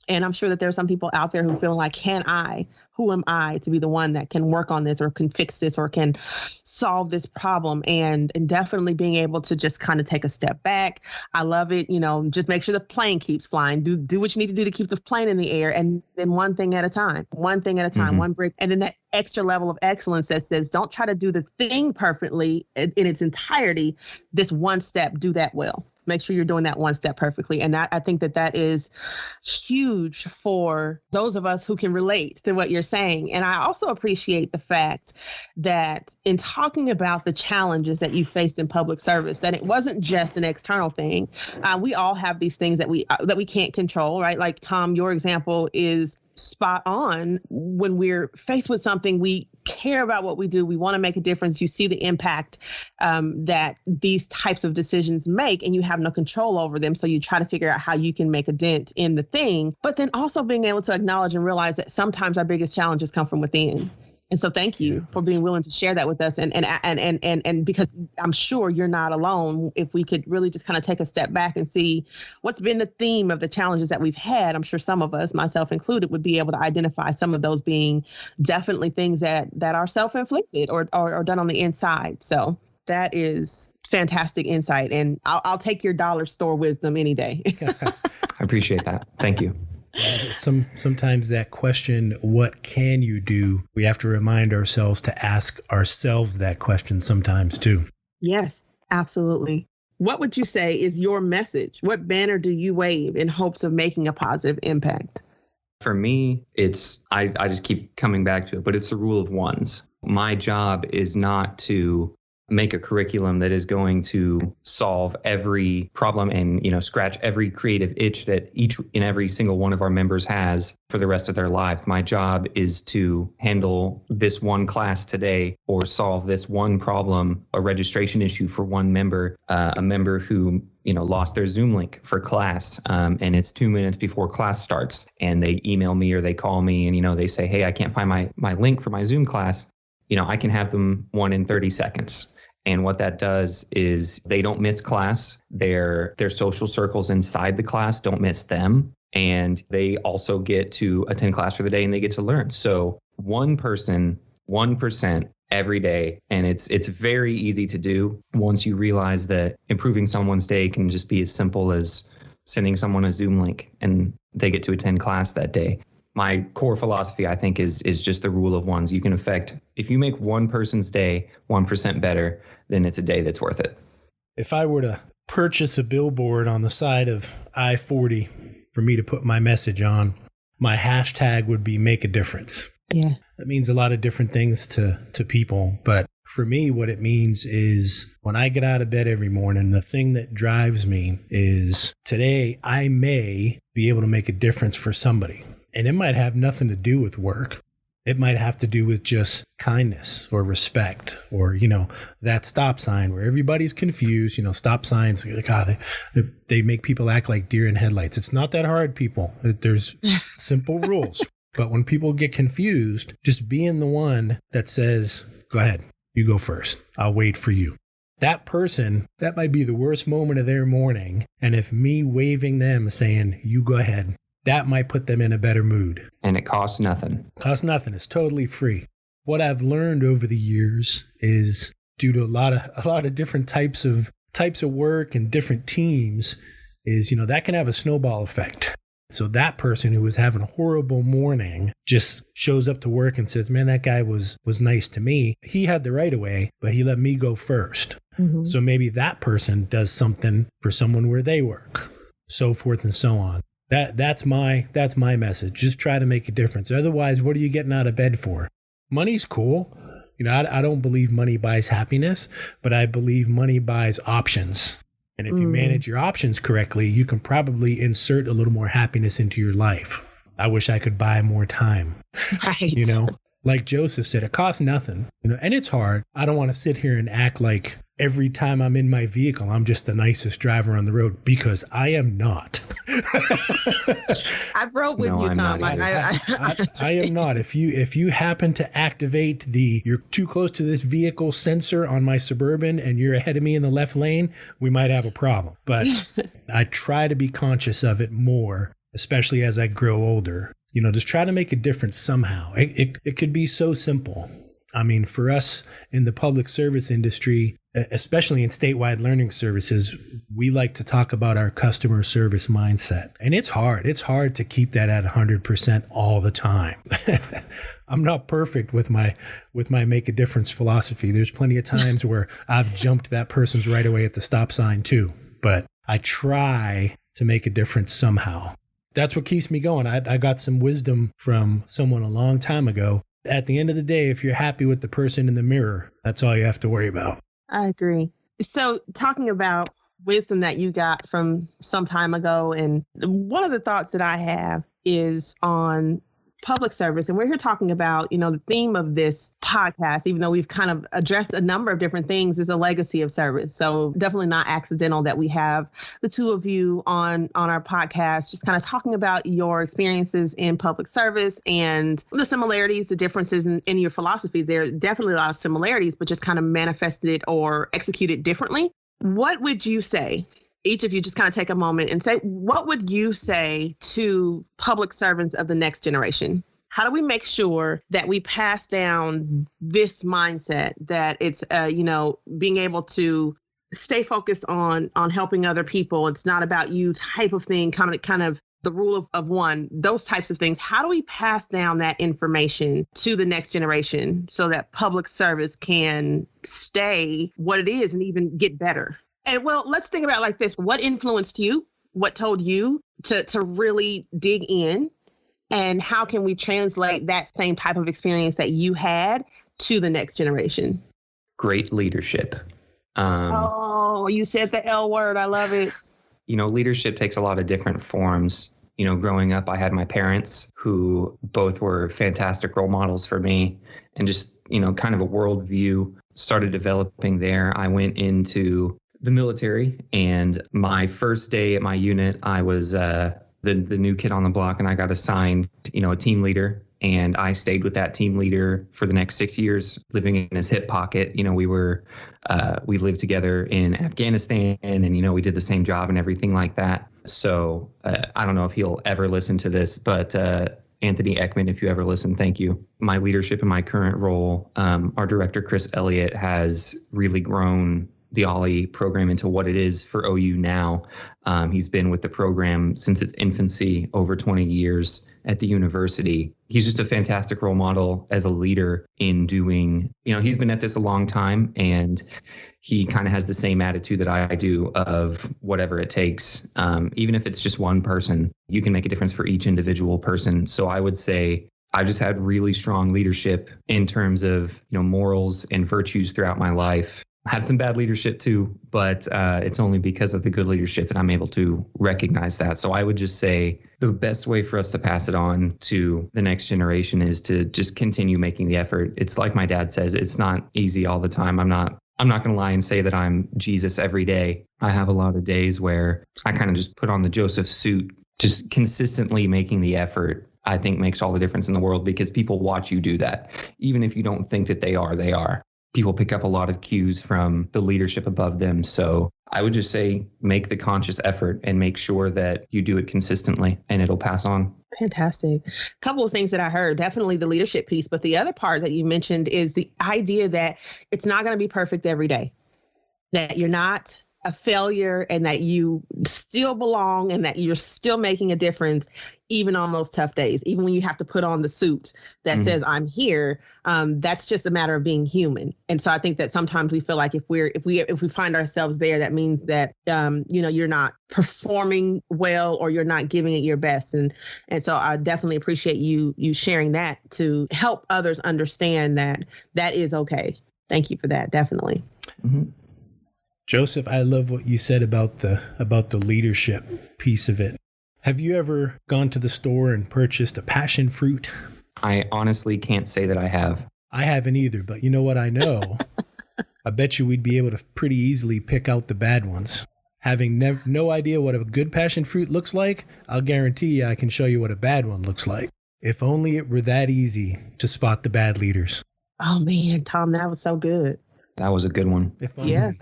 And I'm sure that there are some people out there who feel like, who am I to be the one that can work on this or can fix this or can solve this problem? And definitely being able to just kind of take a step back. I love it. Just make sure the plane keeps flying. Do what you need to do to keep the plane in the air. And then one thing at a time, one brick. And then that extra level of excellence that says, don't try to do the thing perfectly in its entirety. This one step, do that well. Make sure you're doing that one step perfectly. And I think that is huge for those of us who can relate to what you're saying. And I also appreciate the fact that in talking about the challenges that you faced in public service, that it wasn't just an external thing. We all have these things that we can't control, right? Like, Tom, your example is spot on. When we're faced with something, we care about what we do. We want to make a difference. You see the impact that these types of decisions make, and you have no control over them. So you try to figure out how you can make a dent in the thing, but then also being able to acknowledge and realize that sometimes our biggest challenges come from within. And so thank you for being willing to share that with us. And because I'm sure you're not alone, if we could really just kind of take a step back and see what's been the theme of the challenges that we've had, I'm sure some of us, myself included, would be able to identify some of those being definitely things that are self-inflicted or done on the inside. So that is fantastic insight. And I'll take your dollar store wisdom any day. I appreciate that. Thank you. Sometimes that question, what can you do? We have to remind ourselves to ask ourselves that question sometimes too. Yes, absolutely. What would you say is your message? What banner do you wave in hopes of making a positive impact? For me, I just keep coming back to it, but it's the rule of ones. My job is not to make a curriculum that is going to solve every problem and, scratch every creative itch that each and every single one of our members has for the rest of their lives. My job is to handle this one class today or solve this one problem, a registration issue for one member, a member who lost their Zoom link for class, and it's 2 minutes before class starts, and they email me or they call me and, they say, hey, I can't find my link for my Zoom class. I can have them one in 30 seconds. And what that does is they don't miss class. Their social circles inside the class don't miss them. And they also get to attend class for the day and they get to learn. So one person, 1% every day. And it's very easy to do once you realize that improving someone's day can just be as simple as sending someone a Zoom link and they get to attend class that day. My core philosophy, I think, is just the rule of ones. You can affect, if you make one person's day 1% better, then it's a day that's worth it. If I were to purchase a billboard on the side of I-40 for me to put my message on, my hashtag would be make a difference. Yeah. That means a lot of different things to people. But for me, what it means is when I get out of bed every morning, the thing that drives me is today I may be able to make a difference for somebody. And it might have nothing to do with work. It might have to do with just kindness or respect or, that stop sign where everybody's confused. Stop signs, God, they make people act like deer in headlights. It's not that hard, people. There's simple rules. But when people get confused, just being the one that says, go ahead, you go first. I'll wait for you. That person, that might be the worst moment of their morning. And if me waving them saying, you go ahead, that might put them in a better mood. And it costs nothing. Costs nothing. It's totally free. What I've learned over the years is due to a lot of different types of work and different teams is, that can have a snowball effect. So that person who was having a horrible morning just shows up to work and says, man, that guy was nice to me. He had the right of way, but he let me go first. Mm-hmm. So maybe that person does something for someone where they work, so forth and so on. That's my message. Just try to make a difference. Otherwise, what are you getting out of bed for? Money's cool. I don't believe money buys happiness, but I believe money buys options. And if you manage your options correctly, you can probably insert a little more happiness into your life. I wish I could buy more time. Right. You know, like Joseph said, it costs nothing, you know, and it's hard. I don't want to sit here and act like every time I'm in my vehicle, I'm just the nicest driver on the road, because I am not. I rode with you, I'm Tom. not I am not. If you happen to activate you're too close to this vehicle sensor on my Suburban and you're ahead of me in the left lane, we might have a problem. But I try to be conscious of it more, especially as I grow older. You know, just try to make a difference somehow. It could be so simple. I mean, for us in the public service industry, especially in statewide learning services, we like to talk about our customer service mindset. And it's hard. It's hard to keep that at 100% all the time. I'm not perfect with my make a difference philosophy. There's plenty of times where I've jumped that person's right away at the stop sign too. But I try to make a difference somehow. That's what keeps me going. I got some wisdom from someone a long time ago. At the end of the day, if you're happy with the person in the mirror, that's all you have to worry about. I agree. So talking about wisdom that you got from some time ago, and one of the thoughts that I have is on public service. And we're here talking about, you know, the theme of this podcast, even though we've kind of addressed a number of different things, is a legacy of service. So definitely not accidental that we have the two of you on our podcast, just kind of talking about your experiences in public service and the similarities, the differences in your philosophies. There are definitely a lot of similarities, but just kind of manifested or executed differently. What would you say? Each of you just kind of take a moment and say, what would you say to public servants of the next generation? How do we make sure that we pass down this mindset, that it's, being able to stay focused on helping other people? It's not about you type of thing, kind of the rule of one, those types of things. How do we pass down that information to the next generation so that public service can stay what it is and even get better? And well, let's think about it like this. What influenced you? What told you to really dig in? And how can we translate that same type of experience that you had to the next generation? Great leadership. You said the L word. I love it. You know, leadership takes a lot of different forms. You know, growing up, I had my parents who both were fantastic role models for me, and just, you know, kind of a worldview started developing there. I went into the military, and my first day at my unit, I was the new kid on the block, and I got assigned, you know, a team leader. And I stayed with that team leader for the next 6 years, living in his hip pocket. You know, we lived together in Afghanistan, and, you know, we did the same job and everything like that. So I don't know if he'll ever listen to this, but Anthony Ekman, if you ever listen, thank you. My leadership in my current role, our director, Chris Elliott, has really grown the OLLI program into what it is for OU now. He's been with the program since its infancy, over 20 years at the university. He's just a fantastic role model as a leader in doing, you know, he's been at this a long time, and he kind of has the same attitude that I do of whatever it takes. Even if it's just one person, you can make a difference for each individual person. So I would say I've just had really strong leadership in terms of, you know, morals and virtues throughout my life. I had some bad leadership too, but it's only because of the good leadership that I'm able to recognize that. So I would just say the best way for us to pass it on to the next generation is to just continue making the effort. It's like my dad said, it's not easy all the time. I'm not going to lie and say that I'm Jesus every day. I have a lot of days where I kind of just put on the Joseph suit. Just consistently making the effort, I think, makes all the difference in the world, because people watch you do that. Even if you don't think that they are. People pick up a lot of cues from the leadership above them. So I would just say make the conscious effort and make sure that you do it consistently, and it'll pass on. Fantastic. A couple of things that I heard, definitely the leadership piece, but the other part that you mentioned is the idea that it's not going to be perfect every day, that you're not a failure, and that you still belong, and that you're still making a difference, even on those tough days, even when you have to put on the suit that says I'm here. That's just a matter of being human. And so I think that sometimes we feel like if we find ourselves there, that means that you're not performing well, or you're not giving it your best. And so I definitely appreciate you sharing that to help others understand that is okay. Thank you for that. Definitely. Mm-hmm. Joseph, I love what you said about the leadership piece of it. Have you ever gone to the store and purchased a passion fruit? I honestly can't say that I have. I haven't either, but you know what I know? I bet you we'd be able to pretty easily pick out the bad ones. Having no idea what a good passion fruit looks like, I'll guarantee you I can show you what a bad one looks like. If only it were that easy to spot the bad leaders. Oh man, Tom, that was so good. That was a good one. If only. Yeah.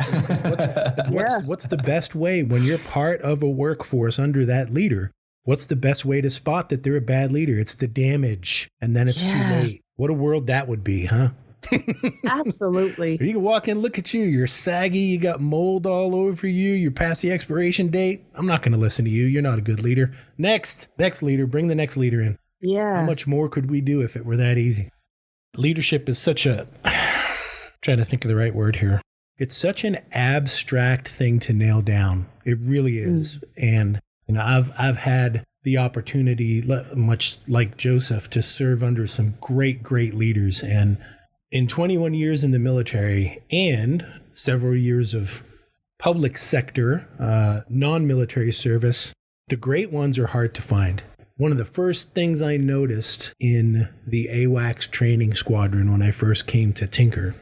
What's the best way when you're part of a workforce under that leader? What's the best way to spot that they're a bad leader? It's the damage, and then it's too late. What a world that would be, huh? Absolutely. You can walk in, look at you. You're saggy. You got mold all over you. You're past the expiration date. I'm not going to listen to you. You're not a good leader. Next leader. Bring the next leader in. Yeah. How much more could we do if it were that easy? Leadership is such a... trying to think of the right word here. It's such an abstract thing to nail down. It really is. And I've had the opportunity, much like Joseph, to serve under some great leaders. And in 21 years in the military and several years of public sector, non-military service, the great ones are hard to find. One of the first things I noticed in the AWACS training squadron when I first came to Tinker,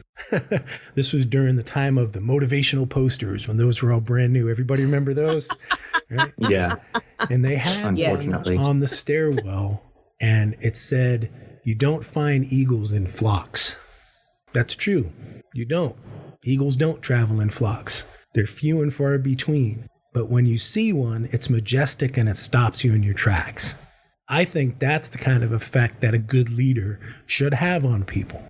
this was during the time of the motivational posters when those were all brand new. Everybody remember those? Right? Yeah. And they had Unfortunately. on the stairwell, and it said, "You don't find eagles in flocks." That's true. You don't. Eagles don't travel in flocks. They're few and far between. But when you see one, it's majestic and it stops you in your tracks. I think that's the kind of effect that a good leader should have on people.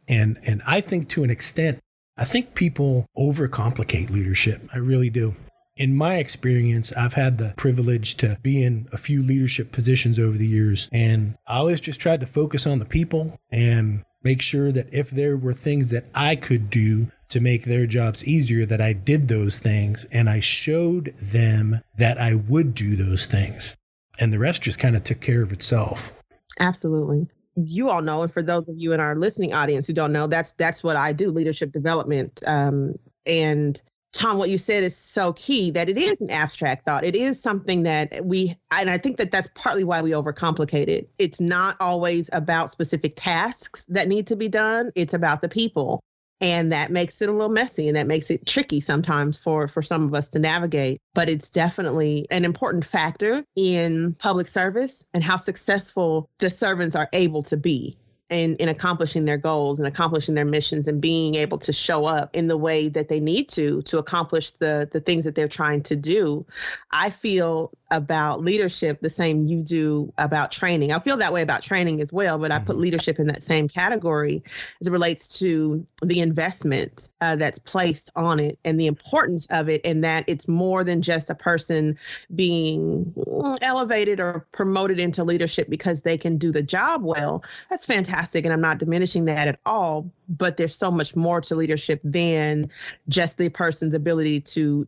And I think to an extent, I think people overcomplicate leadership. I really do. In my experience, I've had the privilege to be in a few leadership positions over the years, and I always just tried to focus on the people and make sure that if there were things that I could do to make their jobs easier, that I did those things, and I showed them that I would do those things. And the rest just kind of took care of itself. Absolutely. You all know, and for those of you in our listening audience who don't know, that's what I do, leadership development. And Tom, what you said is so key, that it is an abstract thought. It is something that and I think that that's partly why we overcomplicate it. It's not always about specific tasks that need to be done. It's about the people. And that makes it a little messy, and that makes it tricky sometimes for some of us to navigate. But it's definitely an important factor in public service and how successful the servants are able to be in accomplishing their goals and accomplishing their missions and being able to show up in the way that they need to accomplish the things that they're trying to do. I feel about leadership the same you do about training. I feel that way about training as well, but I put leadership in that same category as it relates to the investment that's placed on it and the importance of it, and that it's more than just a person being elevated or promoted into leadership because they can do the job well. That's fantastic, and I'm not diminishing that at all, but there's so much more to leadership than just the person's ability to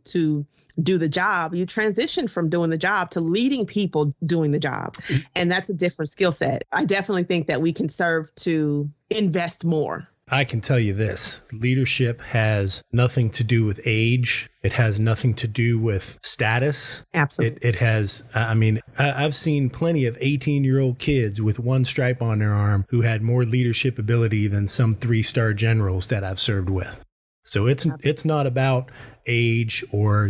do the job. You transition from doing the job to leading people doing the job. And that's a different skill set. I definitely think that we can serve to invest more. I can tell you this, leadership has nothing to do with age. It has nothing to do with status. Absolutely. It has, I've seen plenty of 18-year-old kids with one stripe on their arm who had more leadership ability than some 3-star generals that I've served with. So it's not about age or,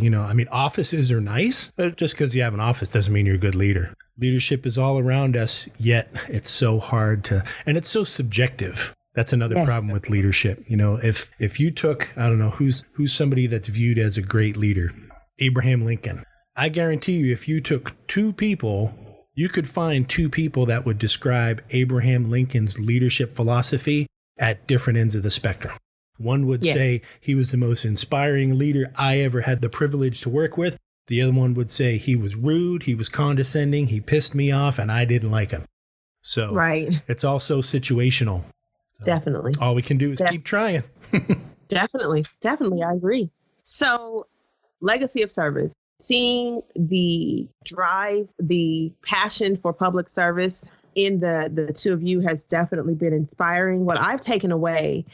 offices are nice, but just because you have an office doesn't mean you're a good leader. Leadership is all around us, yet it's so hard and it's so subjective. That's another problem with leadership. If you took, I don't know, who's somebody that's viewed as a great leader, Abraham Lincoln. I guarantee you, if you took 2 people, you could find 2 people that would describe Abraham Lincoln's leadership philosophy at different ends of the spectrum. One would say he was the most inspiring leader I ever had the privilege to work with. The other one would say he was rude, he was condescending, he pissed me off, and I didn't like him. So it's also situational. So definitely. All we can do is keep trying. Definitely. I agree. So, legacy of service, seeing the drive, the passion for public service in the 2 of you has definitely been inspiring. What I've taken away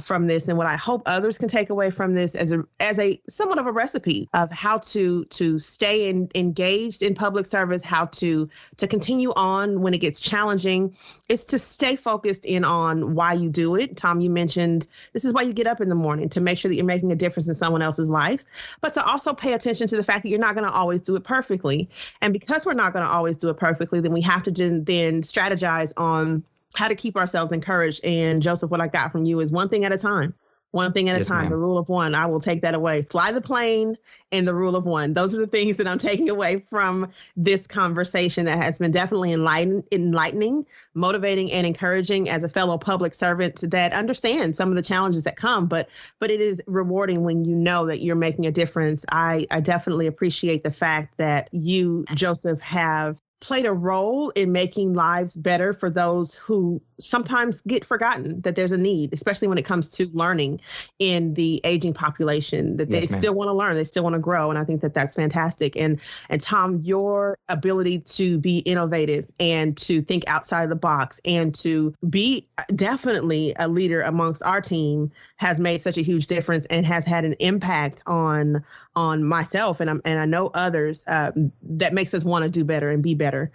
from this, and what I hope others can take away from this as a somewhat of a recipe of how to stay engaged in public service, how to continue on when it gets challenging, is to stay focused in on why you do it. Tom, you mentioned this is why you get up in the morning, to make sure that you're making a difference in someone else's life, but to also pay attention to the fact that you're not going to always do it perfectly. And because we're not going to always do it perfectly, then we have to then strategize on how to keep ourselves encouraged. And Joseph, what I got from you is one thing at a time. One thing at a time, the rule of one. I will take that away. Fly the plane and the rule of one. Those are the things that I'm taking away from this conversation that has been definitely enlightening, motivating, and encouraging as a fellow public servant that understands some of the challenges that come. But it is rewarding when you know that you're making a difference. I definitely appreciate the fact that you, Joseph, have played a role in making lives better for those who sometimes get forgotten that there's a need, especially when it comes to learning in the aging population, that they still want to learn, they still want to grow. And I think that that's fantastic. And Tom, your ability to be innovative and to think outside the box and to be definitely a leader amongst our team has made such a huge difference and has had an impact on myself and I know others that makes us want to do better and be better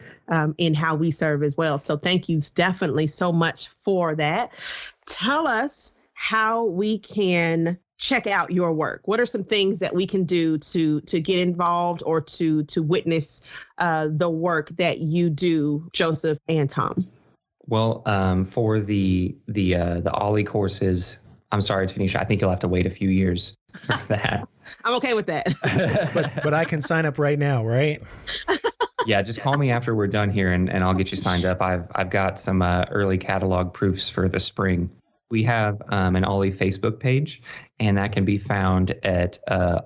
in how we serve as well. So thank you definitely so much for that. Tell us how we can check out your work. What are some things that we can do to get involved or to witness the work that you do, Joseph and Tom? Well, for the Ollie courses, I'm sorry, Tanisha, I think you'll have to wait a few years for that. I'm okay with that. but I can sign up right now, right? Yeah, just call me after we're done here and I'll get you signed up. I've got some early catalog proofs for the spring. We have an Ollie Facebook page, and that can be found at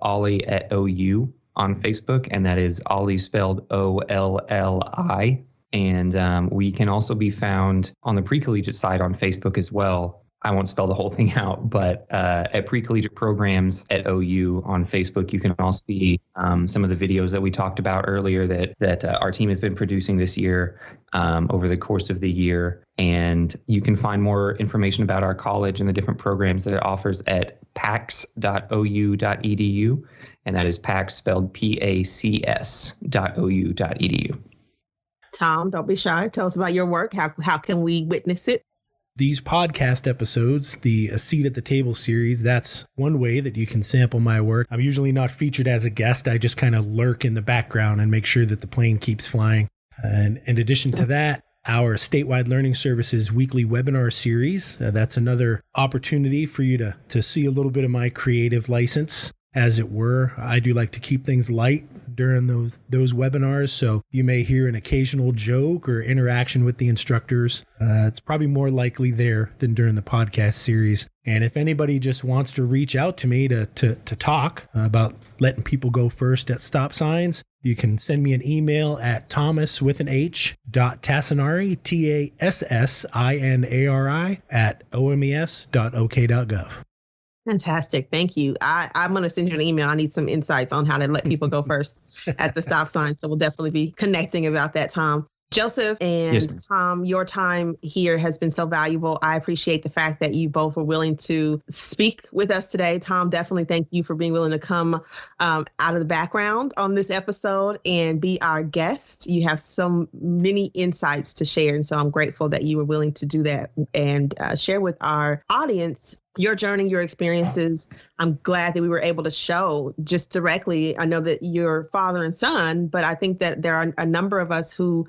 Ollie at OU on Facebook, and that is Ollie spelled OLLI. And we can also be found on the pre-collegiate side on Facebook as well. I won't spell the whole thing out, but at Pre-Collegiate Programs at OU on Facebook, you can also see some of the videos that we talked about earlier that our team has been producing this year over the course of the year. And you can find more information about our college and the different programs that it offers at pacs.ou.edu. And that is PACS spelled PACS.ou.edu. Tom, don't be shy. Tell us about your work. How can we witness it? These podcast episodes, the A Seat at the Table series, that's one way that you can sample my work. I'm usually not featured as a guest. I just kind of lurk in the background and make sure that the plane keeps flying. And in addition to that, our Statewide Learning Services weekly webinar series, that's another opportunity for you to see a little bit of my creative license, as it were. I do like to keep things light during those webinars, so you may hear an occasional joke or interaction with the instructors. It's probably more likely there than during the podcast series. And if anybody just wants to reach out to me to talk about letting people go first at stop signs, you can send me an email at thomas.tassinari, TASSINARI @omes.ok.gov. Fantastic. Thank you. I'm going to send you an email. I need some insights on how to let people go first at the stop sign. So we'll definitely be connecting about that, Tom. Joseph and Tom, your time here has been so valuable. I appreciate the fact that you both were willing to speak with us today. Tom, definitely thank you for being willing to come out of the background on this episode and be our guest. You have so many insights to share. And so I'm grateful that you were willing to do that and share with our audience your journey, your experiences. I'm glad that we were able to show just directly. I know that you're father and son, but I think that there are a number of us who,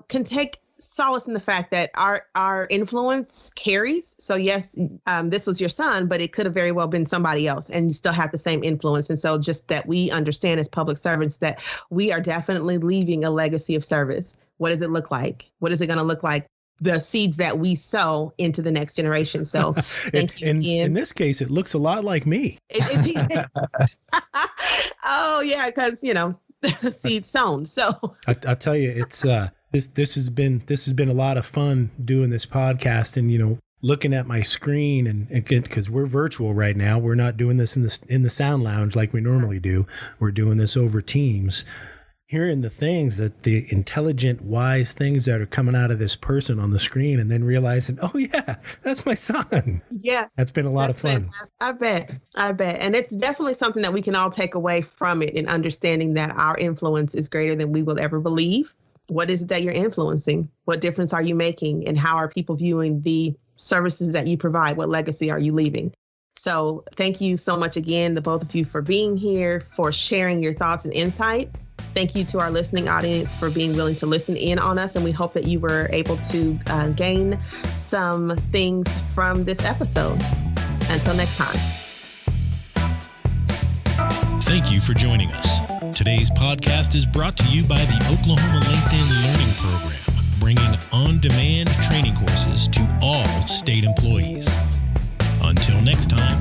can take solace in the fact that our influence carries. So yes, this was your son, but it could have very well been somebody else and you still have the same influence. And so just that we understand as public servants that we are definitely leaving a legacy of service. What does it look like? What is it going to look like? The seeds that we sow into the next generation. So thank you again. In this case, it looks a lot like me. Oh yeah, because seeds sown. So I tell you, it's this has been a lot of fun doing this podcast and looking at my screen and because we're virtual right now, we're not doing this in the sound lounge like we normally do. We're doing this over Teams. hearing the things that the intelligent, wise things that are coming out of this person on the screen, and then realizing, oh yeah, that's my son. Yeah. That's been a lot of fun. Fantastic. I bet. And it's definitely something that we can all take away from it in understanding that our influence is greater than we will ever believe. What is it that you're influencing? What difference are you making? And how are people viewing the services that you provide? What legacy are you leaving? So thank you so much again, the both of you, for being here, for sharing your thoughts and insights. Thank you to our listening audience for being willing to listen in on us. And we hope that you were able to gain some things from this episode. Until next time. Thank you for joining us. Today's podcast is brought to you by the Oklahoma LinkedIn Learning Program, bringing on-demand training courses to all state employees. Until next time.